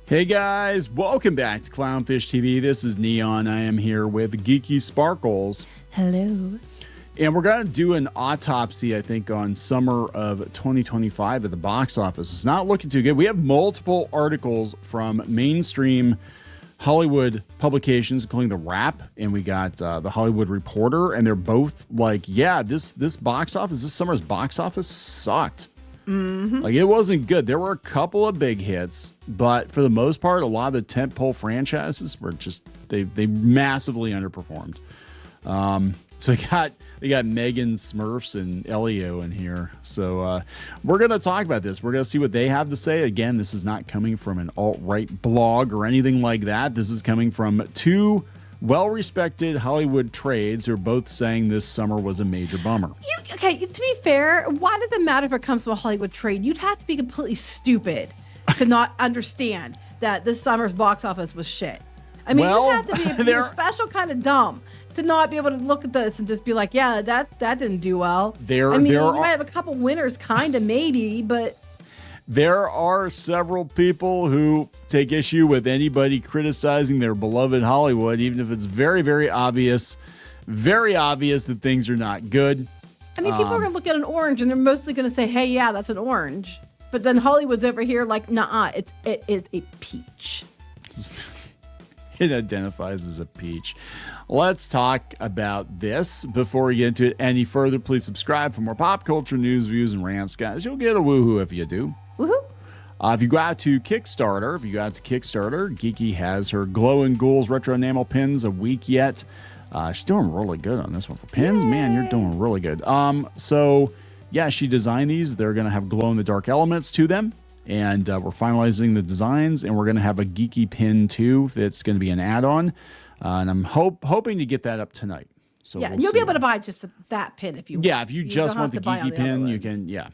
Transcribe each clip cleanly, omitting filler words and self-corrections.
Hey guys, welcome back to Clownfish TV. This is Kneon. I am here with Geeky Sparkles. Hello. And we're going to do an autopsy, I think, on summer of 2025 at the box office. It's not looking too good. We have multiple articles from mainstream Hollywood publications, including The Wrap, and we got The Hollywood Reporter, and they're both like, yeah, this box office, this summer's box office sucked. Mm-hmm. Like, it wasn't good. There were a couple of big hits, but for the most part, a lot of the tentpole franchises were just they massively underperformed. So they got Megan Smurfs and Elio in here. So we're gonna talk about this. We're gonna see what they have to say. Again, this is not coming from an alt-right blog or anything like that. This is coming from two well-respected Hollywood trades who are both saying this summer was a major bummer. Okay, to be fair, why does it matter if it comes to a Hollywood trade? You'd have to be completely stupid to not understand that this summer's box office was shit. I mean, you have to be a special kind of dumb to not be able to look at this and just be like, yeah, that didn't do well. You might have a couple winners, kind of, maybe, but... There are several people who take issue with anybody criticizing their beloved Hollywood, even if it's very, very obvious that things are not good. I mean, people are going to look at an orange and they're mostly going to say, hey, yeah, that's an orange. But then Hollywood's over here like, nah, it is a peach. It identifies as a peach. Let's talk about this. Before we get into it any further, please subscribe for more pop culture news, views, and rants, guys. You'll get a woohoo if you do. Woohoo! If you go out to Kickstarter, Geeky has her Glow and Ghouls retro enamel pins a week yet. She's doing really good on this one for pins. Yay. Man, you're doing really good. So yeah, she designed these. They're going to have glow in the dark elements to them. And we're finalizing the designs, and we're going to have a geeky pin too that's going to be an add-on. And I'm hoping to get that up tonight. So yeah, you'll be able to buy just that pin if you want. Yeah, if you just want the geeky pin, you can, yeah.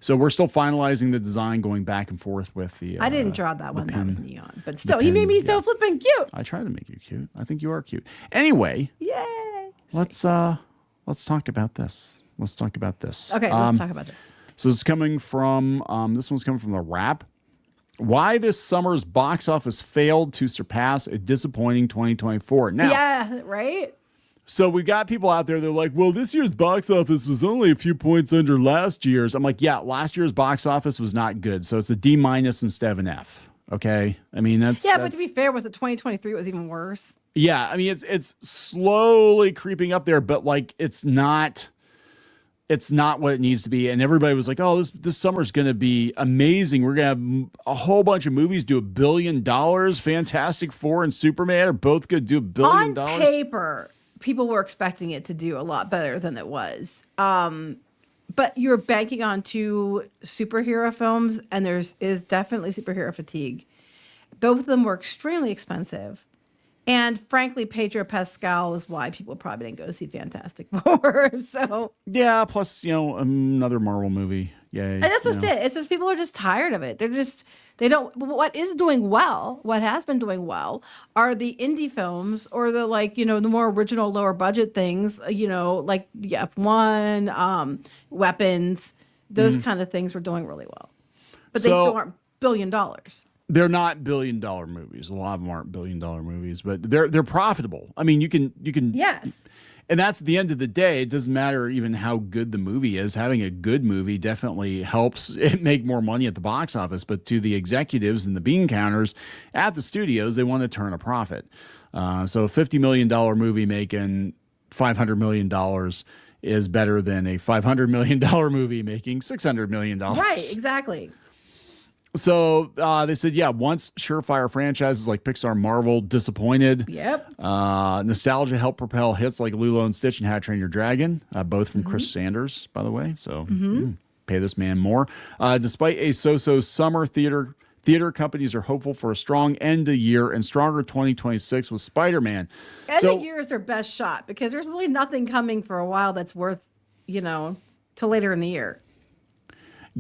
So we're still finalizing the design, going back and forth with the I didn't draw that one. That was Neon. But still, he made me so flipping cute. I tried to make you cute. I think you are cute. Anyway. Yay. Let's talk about this. Okay, let's talk about this. So this is coming from, this one's coming from The Wrap. Why this summer's box office failed to surpass a disappointing 2024. Now, yeah, right? So we got people out there, they're like, well, this year's box office was only a few points under last year's. I'm like, yeah, last year's box office was not good. So it's a D- instead of an F. Okay? I mean, that's... Yeah, but to be fair, was it 2023? It was even worse. Yeah, I mean, it's slowly creeping up there, but like, it's not what it needs to be. And everybody was like, oh, this summer's going to be amazing. We're going to have a whole bunch of movies do $1 billion. Fantastic Four and Superman are both going to do $1 billion. On paper, people were expecting it to do a lot better than it was. But you're banking on two superhero films, and is definitely superhero fatigue. Both of them were extremely expensive. And frankly, Pedro Pascal is why people probably didn't go see Fantastic Four. So yeah, plus another Marvel movie. Yay! And that's just it. It's just people are just tired of it. They don't. What is doing well? What has been doing well are the indie films or the the more original, lower budget things. Like the F1, Weapons. Those kind of things were doing really well, but they still aren't $1 billion. They're not $1 billion movies. A lot of them aren't $1 billion movies, but they're profitable. I mean, you can yes. And that's at the end of the day. It doesn't matter even how good the movie is. Having a good movie definitely helps it make more money at the box office. But to the executives and the bean counters at the studios, they want to turn a profit. So a $50 million movie making $500 million is better than a $500 million movie making $600 million. Right, exactly. So they said, yeah, once surefire franchises like Pixar and Marvel disappointed. Yep. Nostalgia helped propel hits like Lilo and Stitch and How to Train Your Dragon, both from Chris Sanders, by the way. So pay this man more. Despite a so-so summer, theater companies are hopeful for a strong end of year and stronger 2026 with Spider-Man. End of year is their best shot because there's really nothing coming for a while that's worth, till later in the year.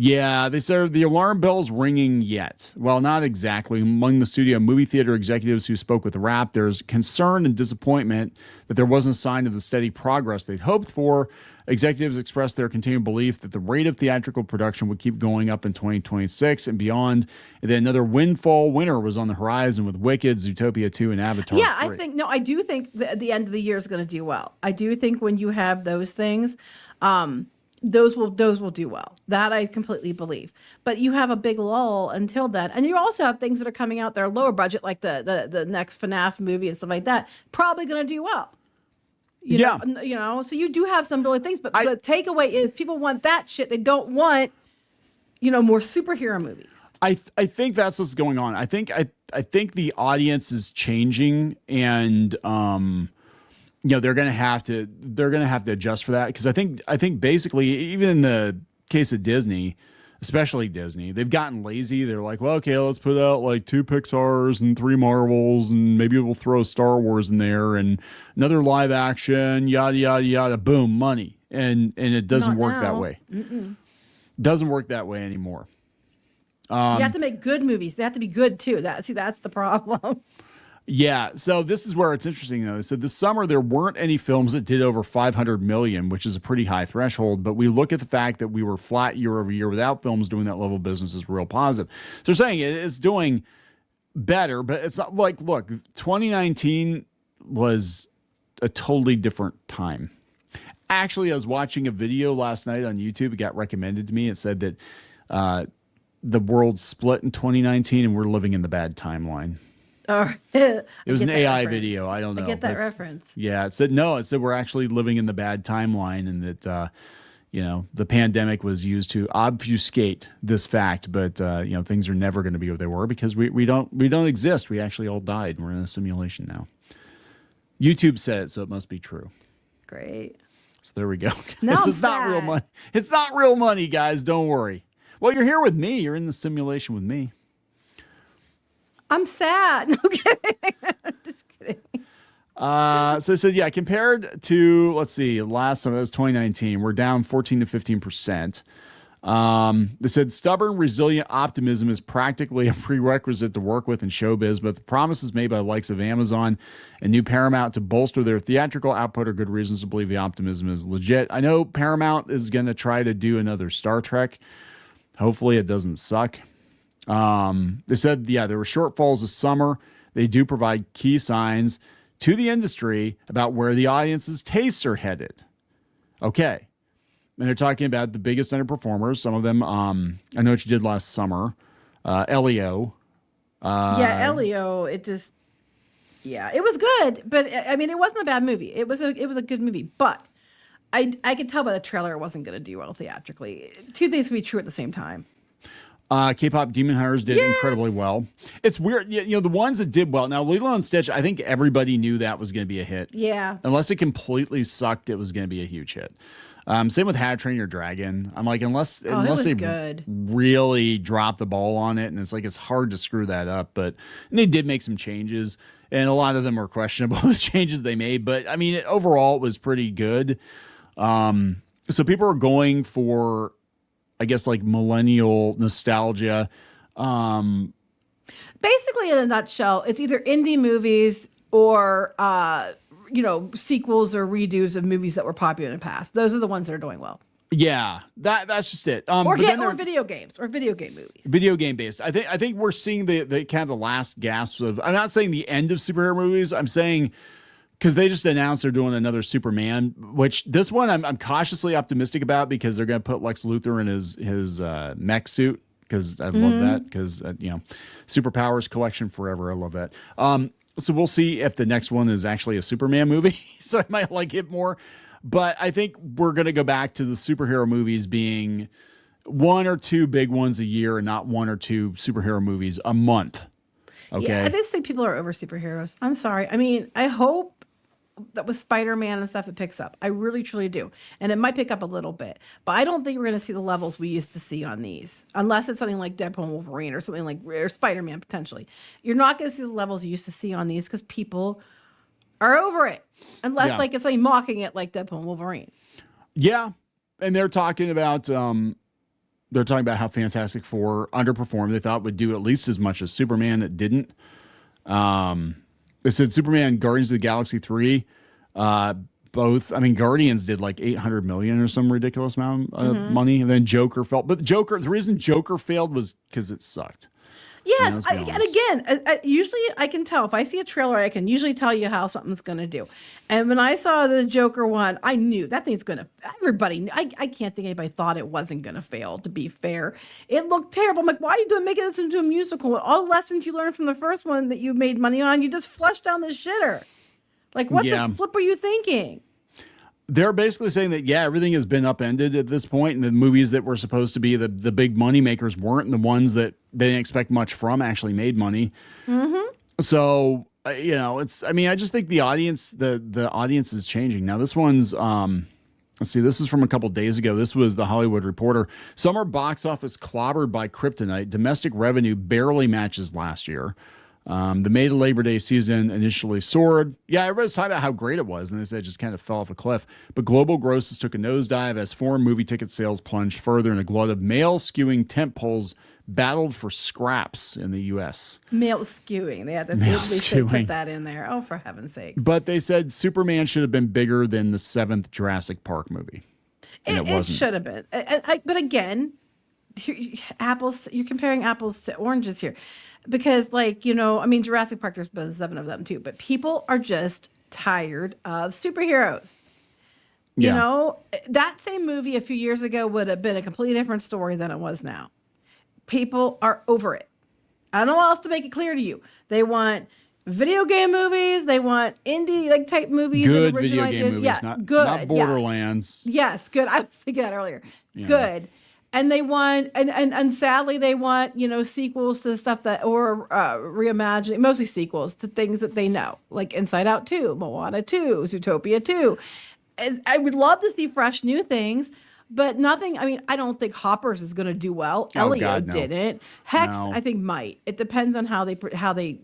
Yeah, they said the alarm bell's ringing yet. Well, not exactly. Among the studio movie theater executives who spoke with Wrap, there's concern and disappointment that there wasn't a sign of the steady progress they'd hoped for. Executives expressed their continued belief that the rate of theatrical production would keep going up in 2026 and beyond. And then another windfall winter was on the horizon with Wicked, Zootopia 2, and Avatar 3. I do think the end of the year is going to do well. I do think when you have those things, those will do well. That I completely believe. But you have a big lull until then, and you also have things that are coming out that are lower budget, like the next FNAF movie and stuff like that. Probably going to do well. You know. So you do have some really things, but the takeaway is people want that shit. They don't want, more superhero movies. I think that's what's going on. I think the audience is changing, and they're gonna have to adjust for that, because I think basically, even in the case of Disney, especially Disney, they've gotten lazy. They're like, well, okay, let's put out like 2 Pixars and 3 Marvels, and maybe we'll throw Star Wars in there and another live action, yada yada yada, boom, money, and it doesn't work that way. Doesn't work that way anymore. You have to make good movies. They have to be good too. That's the problem. Yeah, so this is where it's interesting, though. So this summer, there weren't any films that did over 500 million, which is a pretty high threshold. But we look at the fact that we were flat year over year without films doing that level of business is real positive. So they're saying it's doing better, but it's not like, look, 2019 was a totally different time. Actually, I was watching a video last night on YouTube. It got recommended to me. It said that the world split in 2019 and we're living in the bad timeline. It was an AI video. I don't know. I get that reference. Yeah, it said we're actually living in the bad timeline, and that the pandemic was used to obfuscate this fact. But things are never going to be what they were, because we don't exist. We actually all died. We're in a simulation now. YouTube said it, so it must be true. Great. So there we go. This is not real money. It's not real money, guys. Don't worry. Well, you're here with me. You're in the simulation with me. I'm sad. No kidding. Just kidding. So I said, compared to, let's see, last summer, that was 2019, we're down 14 to 15%. They said stubborn, resilient optimism is practically a prerequisite to work with in showbiz, but the promises made by the likes of Amazon and new Paramount to bolster their theatrical output are good reasons to believe the optimism is legit. I know Paramount is going to try to do another Star Trek. Hopefully it doesn't suck. They said, there were shortfalls this summer. They do provide key signs to the industry about where the audience's tastes are headed. Okay. And they're talking about the biggest underperformers. Some of them, I know what you did last summer. Elio. Elio, it was good, but I mean, it wasn't a bad movie. It was a good movie, but I could tell by the trailer it wasn't going to do well theatrically. Two things can be true at the same time. K-pop Demon Hunters did incredibly well. It's weird, the ones that did well. Now, Lilo and Stitch, I think everybody knew that was going to be a hit. Yeah. Unless it completely sucked, it was going to be a huge hit. Same with How to Train Your Dragon. I'm like, unless they really drop the ball on it, and it's hard to screw that up. But they did make some changes, and a lot of them are questionable, the changes they made. But I mean, overall, it was pretty good. So people are going for, I guess, like millennial nostalgia. Basically, in a nutshell, it's either indie movies or sequels or redos of movies that were popular in the past. Those are the ones that are doing well. Yeah, that's just it. Or video games or video game movies. Video game based. I think we're seeing the kind of the last gasps of. I'm not saying the end of superhero movies. I'm saying, because they just announced they're doing another Superman, which this one I'm cautiously optimistic about, because they're going to put Lex Luthor in his mech suit, because I love that, because superpowers collection forever. I love that. So we'll see if the next one is actually a Superman movie. So I might like it more, but I think we're going to go back to the superhero movies being 1 or 2 big ones a year, and not 1 or 2 superhero movies a month. Okay. Yeah, I just think people are over superheroes. I'm sorry. I mean, I hope that with Spider-Man and stuff, it picks up. I really, truly do. And it might pick up a little bit. But I don't think we're going to see the levels we used to see on these. Unless it's something like Deadpool and Wolverine, or something like, or Spider-Man, potentially. You're not going to see the levels you used to see on these, because people are over it. Unless it's like mocking it like Deadpool and Wolverine. Yeah. And they're talking about, they're talking about how Fantastic Four underperformed. They thought would do at least as much as Superman. It didn't. They said Superman, Guardians of the Galaxy 3, both. I mean, Guardians did like 800 million or some ridiculous amount of money, and then Joker fell. But Joker, the reason Joker failed was because it sucked. Yes, and again, usually I can tell if I see a trailer, I can usually tell you how something's going to do. And when I saw the Joker one, I knew that thing's going to. Everybody, I can't think anybody thought it wasn't going to fail. To be fair, it looked terrible. I'm like, why are you making this into a musical? All the lessons you learned from the first one that you made money on, you just flushed down the shitter. Like, what the flip were you thinking? They're basically saying that, everything has been upended at this point, and the movies that were supposed to be the big money makers weren't, and the ones that they didn't expect much from actually made money. So, it's, I mean, I just think the audience is changing. Now, this one's, let's see, this is from a couple days ago. This was the Hollywood Reporter. Summer box office clobbered by Kryptonite. Domestic revenue barely matches last year. The May to Labor Day season initially soared. Yeah, everybody's talking about how great it was, and they said it just kind of fell off a cliff. But global grosses took a nosedive as foreign movie ticket sales plunged further, and a glut of male-skewing tentpoles battled for scraps in the U.S. Male skewing. They had to put that in there. Oh, for heaven's sake. But they said Superman should have been bigger than the 7th Jurassic Park movie. And it wasn't. It should have been. But again, you're comparing apples to oranges here. Because, Jurassic Park, there's been 7 of them too, but people are just tired of superheroes. You know, that same movie a few years ago would have been a completely different story than it was now. People are over it. I don't know what else to make it clear to you. They want video game movies. They want indie type movies. Good video game movies. Yeah, not Borderlands. Yeah. Yes, good. I was thinking that earlier. Yeah. Good. And they want, and sadly, they want, sequels to the stuff or reimagining, mostly sequels to things that they know, like Inside Out 2, Moana 2, Zootopia 2. And I would love to see fresh new things, but nothing. I mean, I don't think Hoppers is going to do well. Elio didn't. Hex, I think might. It depends on how they.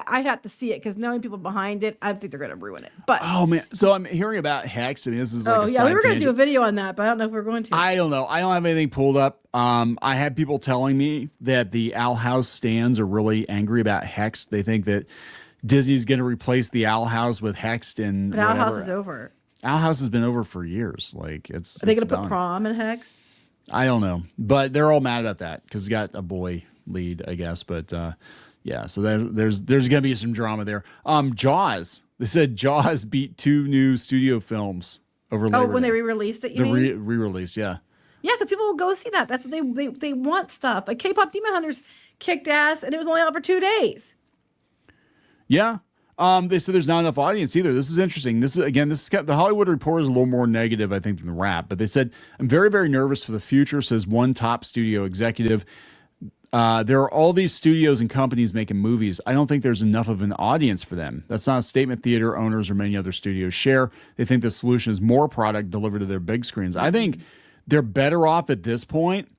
I'd have to see it because knowing people behind it, I think they're going to ruin it. But oh man, so I'm hearing about Hex, and this is like we were going to do a video on that, but I don't know if we're going to. I don't know. I don't have anything pulled up. I had people telling me that the Owl House stands are really angry about Hex. They think that Disney's going to replace the Owl House with Hex, but Owl House is over. Owl House has been over for years. Like are they going to put prom in Hex? I don't know, but they're all mad about that because it's got a boy lead, I guess, but. Yeah, so there's going to be some drama there. Jaws. They said Jaws beat 2 new studio films over Labor Day. When they re-released it, you mean? Re-release, yeah. Yeah, because people will go see that. That's what they want stuff. Like K-pop Demon Hunters kicked ass, and it was only out for 2 days. Yeah. They said there's not enough audience either. This is interesting. The Hollywood Reporter is a little more negative, I think, than the Wrap. But they said, I'm very, very nervous for the future, says one top studio executive. There are all these studios and companies making movies. I don't think there's enough of an audience for them. That's not a statement theater owners or many other studios share. They think the solution is more product delivered to their big screens. I think they're better off at this point.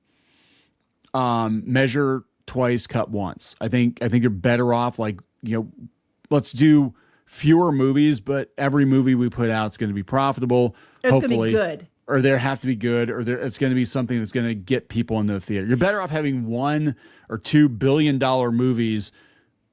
Measure twice, cut once. I think they're better off. Let's do fewer movies, but every movie we put out is going to be profitable. It's going to be good. Or they have to be good, or it's going to be something that's going to get people into the theater. You're better off having $1 or $2 billion movies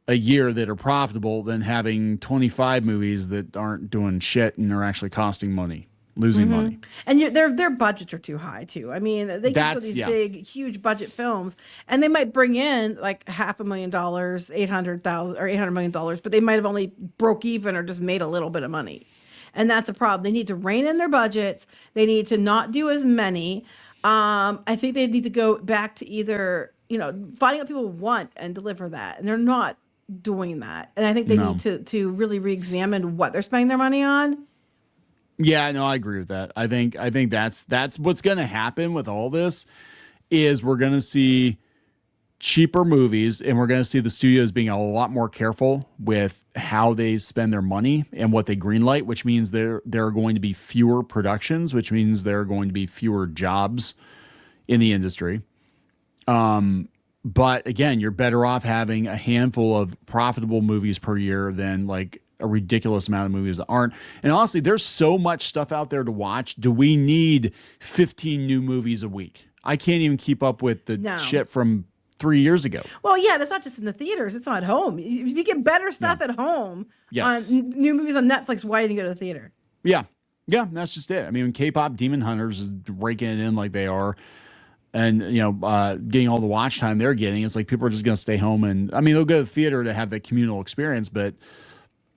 a year that are profitable than having 25 movies that aren't doing shit and are actually costing money, losing money. And their budgets are too high too. I mean, they can put these big, huge budget films, and they might bring in like $500,000, $800,000 or $800 million, but they might have only broke even or just made a little bit of money. And that's a problem. They need to rein in their budgets. They need to not do as many. I think they need to go back to either, finding what people want and deliver that. And they're not doing that. And I think they need to really re-examine what they're spending their money on. Yeah, no, I agree with that. I think that's what's going to happen with all this is we're going to see cheaper movies, and we're going to see the studios being a lot more careful with how they spend their money and what they greenlight, which means there are going to be fewer productions, which means there are going to be fewer jobs in the industry. But again, you're better off having a handful of profitable movies per year than like a ridiculous amount of movies that aren't. And honestly, there's so much stuff out there to watch. Do we need 15 new movies a week? I can't even keep up with the shit from 3 years ago. Well, yeah, it's not just in the theaters; it's at home. If you get better stuff at home on new movies on Netflix, why didn't you go to the theater? Yeah, that's just it. I mean, when K-pop Demon Hunters is raking it in like they are, and getting all the watch time they're getting, it's like people are just going to stay home, and I mean they'll go to the theater to have that communal experience, but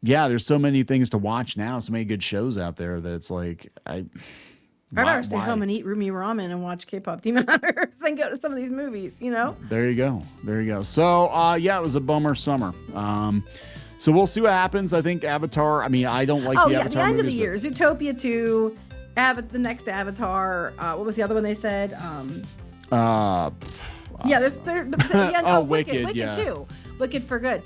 yeah, there's so many things to watch now, so many good shows out there that it's like I'd rather stay home and eat Rumi ramen and watch K-pop Demon Hunters than go to some of these movies, There you go. So, it was a bummer summer. So we'll see what happens. I think Avatar, I mean, I don't like the Avatar the end movies, of the year. Zootopia 2, the next Avatar. What was the other one they said? Wicked 2. Wicked for Good.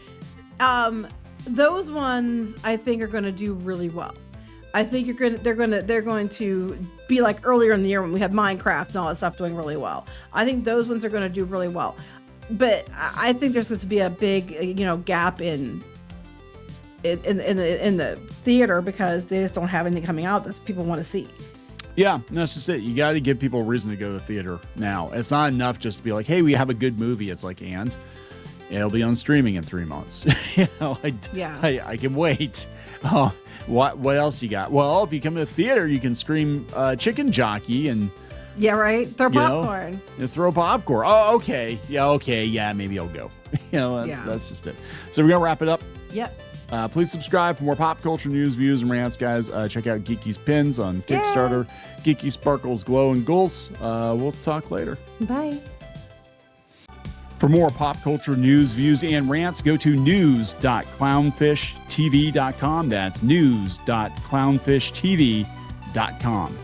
Those ones I think are going to do really well. I think they're going to be like earlier in the year when we had Minecraft and all that stuff doing really well. I think those ones are going to do really well. But I think there's going to be a big, gap in the theater because they just don't have anything coming out that people want to see. Yeah, that's just it. You got to give people a reason to go to the theater now. It's not enough just to be like, hey, we have a good movie. It's like, and it'll be on streaming in 3 months. I can wait. Oh, what else you got? Well, if you come to the theater, you can scream Chicken Jockey and throw popcorn. Throw popcorn. Oh, okay. Yeah, maybe I'll go. That's just it. So we're gonna wrap it up. Yep. Please subscribe for more pop culture news, views, and rants, guys. Check out Geeky's pins on Kickstarter. Geeky Sparkles, Glow and Ghouls. We'll talk later. Bye. For more pop culture news, views, and rants, go to news.clownfishtv.com. That's news.clownfishtv.com.